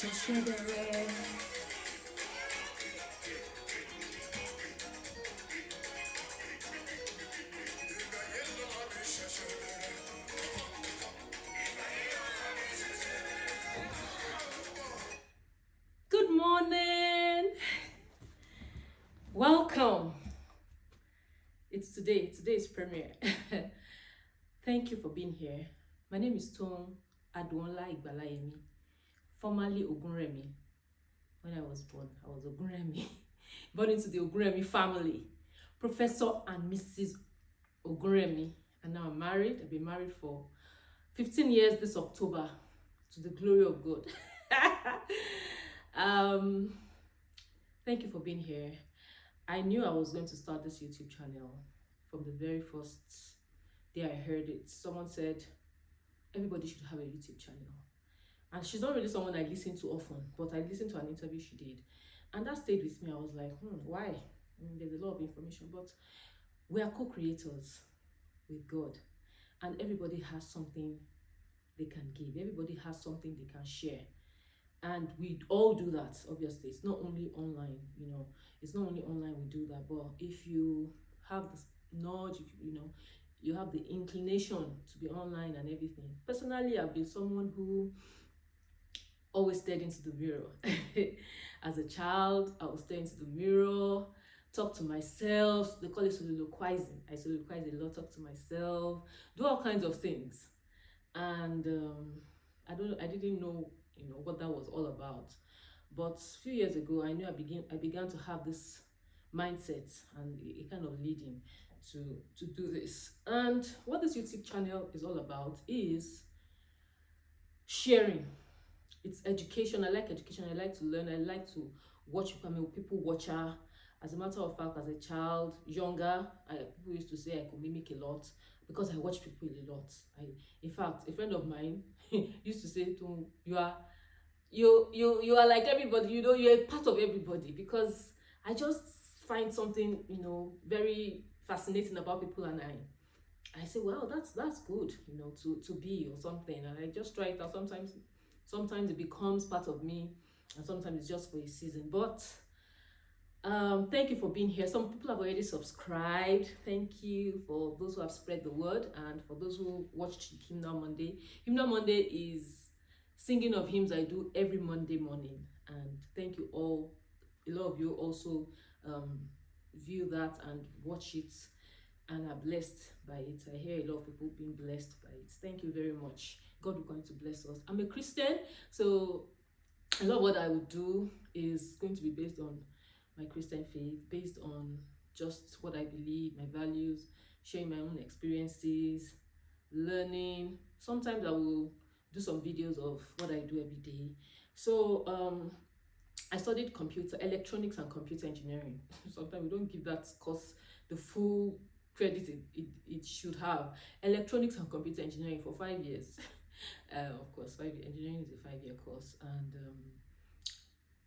Good morning. Welcome. It's today. Today is premiere. Thank you for being here. My name is Tom Adwonla Igbalayemi, formerly Ogunremi. When I was born, I was Ogunremi. Born into the Ogunremi family. Professor and Mrs. Ogunremi. And now I'm married. I've been married for 15 years this October, to the glory of God. Thank you for being here. I knew I was going to start this YouTube channel from the very first day I heard it. Someone said everybody should have a YouTube channel. And she's not really someone I listen to often, but I listened to an interview she did. And that stayed with me. I was like, why? There's a lot of information, but we are co-creators with God. And everybody has something they can give. Everybody has something they can share. And we all do that, obviously. It's not only online, it's not only online we do that, but if you have this nudge, if you have the inclination to be online and everything. Personally, I've been someone who always stared into the mirror. As a child, I would stare into the mirror, talk to myself. They call it soliloquizing. I soliloquize a lot, talk to myself, do all kinds of things. And I didn't know what that was all about. But a few years ago, I knew I began to have this mindset, and it kind of leading to do this. And what this YouTube channel is all about is sharing. It's education. I like education. I like to learn. I like to watch people. I'm a people watcher. As a matter of fact, as a child, younger, people used to say I could mimic a lot because I watch people a lot. In fact, a friend of mine used to say to me, you are like everybody, you're a part of everybody, because I just find something, very fascinating about people, and I say, well, that's good, to be or something, and I just try it out. Sometimes it becomes part of me, and sometimes it's just for a season. But thank you for being here. Some people have already subscribed. Thank you for those who have spread the word, and for those who watched Hymnal Monday. Hymnal Monday is singing of hymns I do every Monday morning, and thank you all. A lot of you also view that and watch it and are blessed by it. I hear a lot of people being blessed by it. Thank you very much. God is going to bless us. I'm a Christian, so a lot of what I would do is going to be based on my Christian faith, based on just what I believe, my values, sharing my own experiences, learning. Sometimes I will do some videos of what I do every day. So I studied electronics and computer engineering. Sometimes we don't give that course the full credit it should have. Electronics and computer engineering for 5 years. Of course, engineering is a 5-year course, and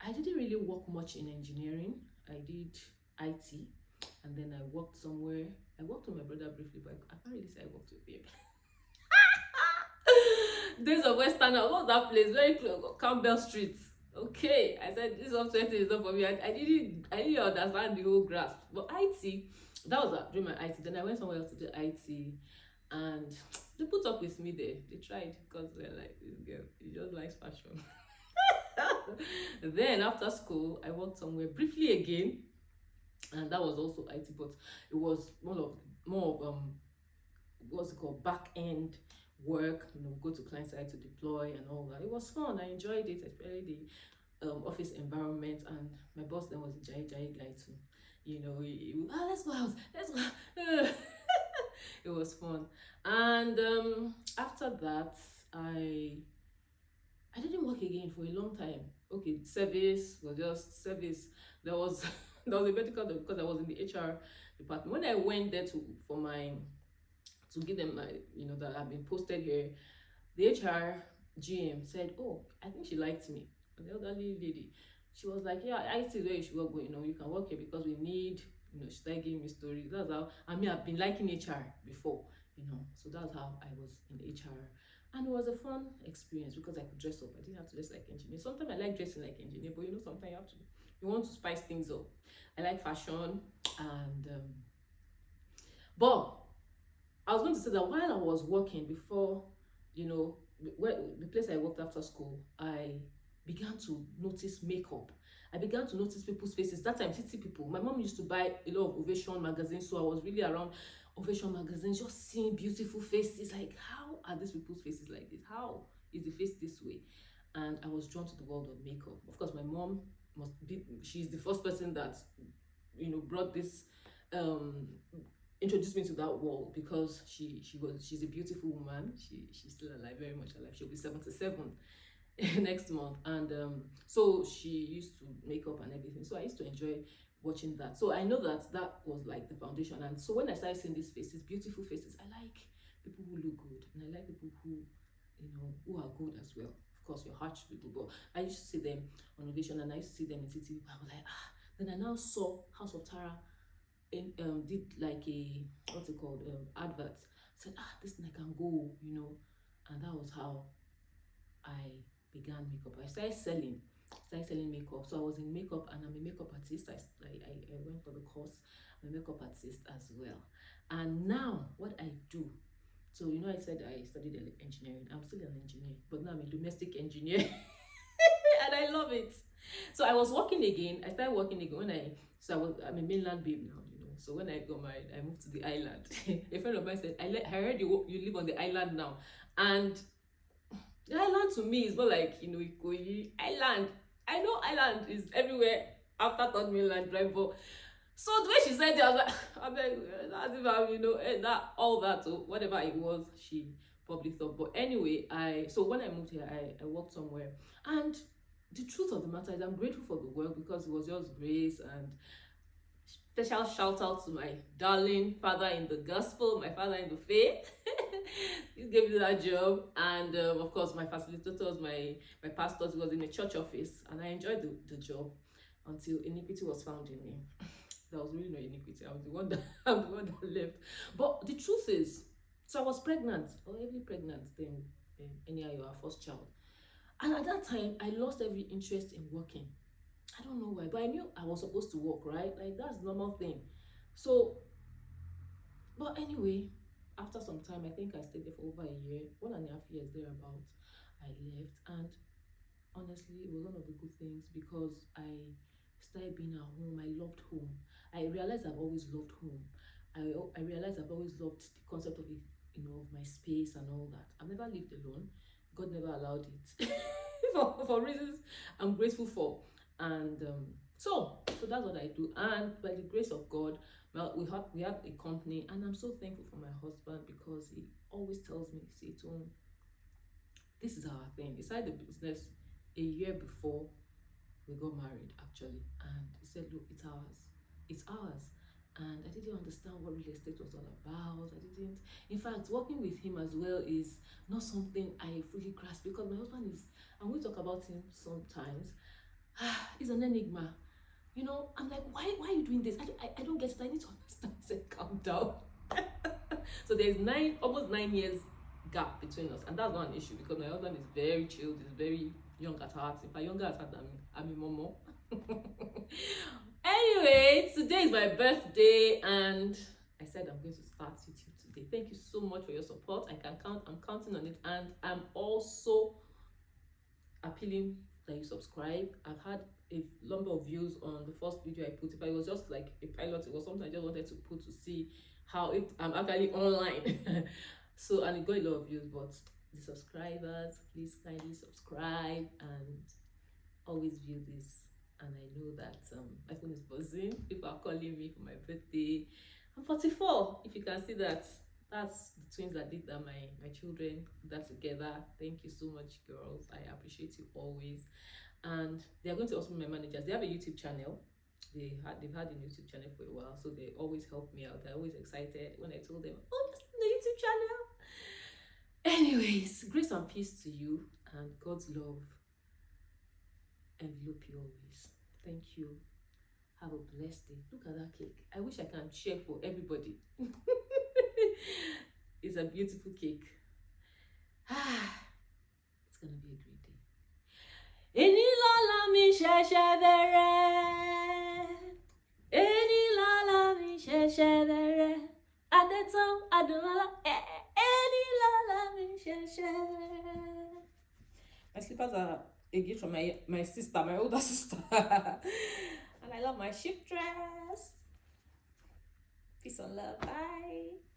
I didn't really work much in engineering. I did IT, and then I worked somewhere. I worked with my brother briefly, but I can't really say I worked with him. Days of Western, what's that place? Very close, Campbell Street. Okay, I said this of 20 is not for me. I didn't understand the whole grasp. But IT, that was during my IT. Then I went somewhere else to do IT, and they put up with me there. They tried, because they're like, this girl, she just likes fashion. Then after school, I worked somewhere briefly again, and that was also IT, but it was more of what's it called, back end work. Go to client side to deploy and all that. It was fun. I enjoyed it, especially the office environment. And my boss then was a jai guy too. Let's go out, let's go. It was fun. And after that, I didn't work again for a long time. Okay, service was just service. There was there was a medical, because I was in the HR department. When I went there to give them that I've been posted here, the HR GM said, "Oh, I think she liked me." And the elderly lady, she was like, "Yeah, I see where you should work, but you can work here because we need." She started giving me stories. That's how I've been liking HR before, so that's how I was in HR. And it was a fun experience because I could dress up. I didn't have to dress like engineer. Sometimes I like dressing like engineer, but sometimes you want to spice things up. I like fashion, and but I was going to say that while I was working before, the place I worked after school, I began to notice makeup. I began to notice people's faces. That time, city people. My mom used to buy a lot of Ovation magazines, so I was really around Ovation magazines, just seeing beautiful faces. Like, how are these people's faces like this? How is the face this way? And I was drawn to the world of makeup. Of course, my mom she's the first person that brought this um introduced me to that world, because she's a beautiful woman. She's still alive, very much alive. She'll be 77 next month. And so she used to make up and everything, so I used to enjoy watching that. So I know that was like the foundation. And so when I started seeing these faces, beautiful faces, I like people who look good, and I like people who are good as well. Of course, your heart should be good, but I used to see them on Ovation, and I used to see them in city. I was like, then I now saw House of Tara did like a, what's it called, advert. Said, this thing I can go, and that was how I began makeup. I started selling makeup. So I was in makeup, and I'm a makeup artist. I went for the course. I'm a makeup artist as well. And now what I do, so I said I studied engineering. I'm still an engineer, but now I'm a domestic engineer. And I love it. So I was working again. I started working again I'm a mainland babe now. So when I got married, I moved to the island. A friend of mine said, I heard you live on the island now. And the island to me is not like, Ikoyi. Island. I know island is everywhere after third mainland drive. But so the way she said it, I was like, I beg, that's if that all that, or whatever it was, she probably thought. But anyway, so when I moved here, I worked somewhere. And the truth of the matter is, I'm grateful for the work, because it was just grace. And special shout out to my darling father in the gospel, my father in the faith. He gave me that job. And of course, my facilitators, my pastors, was in a church office, and I enjoyed the job until iniquity was found in me. There was really no iniquity. I'm the one that left. But the truth is, so I was pregnant, or heavily pregnant then, anyhow, you're our first child. And at that time, I lost every interest in working. I don't know why, but I knew I was supposed to work, right? Like, that's the normal thing. So, but anyway, after some time, I think I stayed there for over a year, 1.5 years thereabout, I left. And honestly, it was one of the good things, because I started being at home. I loved home. I realized I've always loved home. I realized I've always loved the concept of it, of my space and all that. I've never lived alone. God never allowed it for reasons I'm grateful for. And so that's what I do. And by the grace of God, well, we have a company, and I'm so thankful for my husband, because he always tells me, see, Tom, this is our thing. He started the business a year before we got married, actually. And he said, look, it's ours. And I didn't understand what real estate was all about. In fact, working with him as well is not something I fully grasp, because my husband is, and we talk about him sometimes, he's an enigma. I'm like, why are you doing this? I don't get it. I need to understand. I said, calm down. So there's almost 9 years gap between us, and that's not an issue, because my husband is very chilled. He's very young at heart. In fact, younger at heart than me. I'm a momo. Anyway, today is my birthday, and I said I'm going to start YouTube today. Thank you so much for your support. I'm counting on it, and I'm also appealing that you subscribe. I've had a number of views on the first video I put. If it was just like a pilot, it was something I just wanted to put to see how if I'm actually online. So, and it got a lot of views. But the subscribers, please kindly subscribe and always view this. And I know that my phone is buzzing. People are calling me for my birthday. I'm 44. If you can see that, that's the twins that did that, my children put that together. Thank you so much, girls. I appreciate you always. And they are going to also be my managers. They have a YouTube channel. They've had a YouTube channel for a while, so they always help me out. They're always excited when I told them, oh, just the YouTube channel. Anyways, grace and peace to you, and God's love envelope you always. Thank you. Have a blessed day. Look at that cake. I wish I can share for everybody. It's a beautiful cake. It's gonna be a great day. Eni lala mi ṣẹ̀ṣẹ̀ bẹ̀rẹ̀. Eni lala mi ṣẹ̀ṣẹ̀ bẹ̀rẹ̀. Adétán Adùnọlá. Eni lala mi ṣẹ̀ṣẹ̀ bẹ̀rẹ̀. My slippers are a gift from my sister, my older sister. And I love my shift dress. Peace and love. Bye.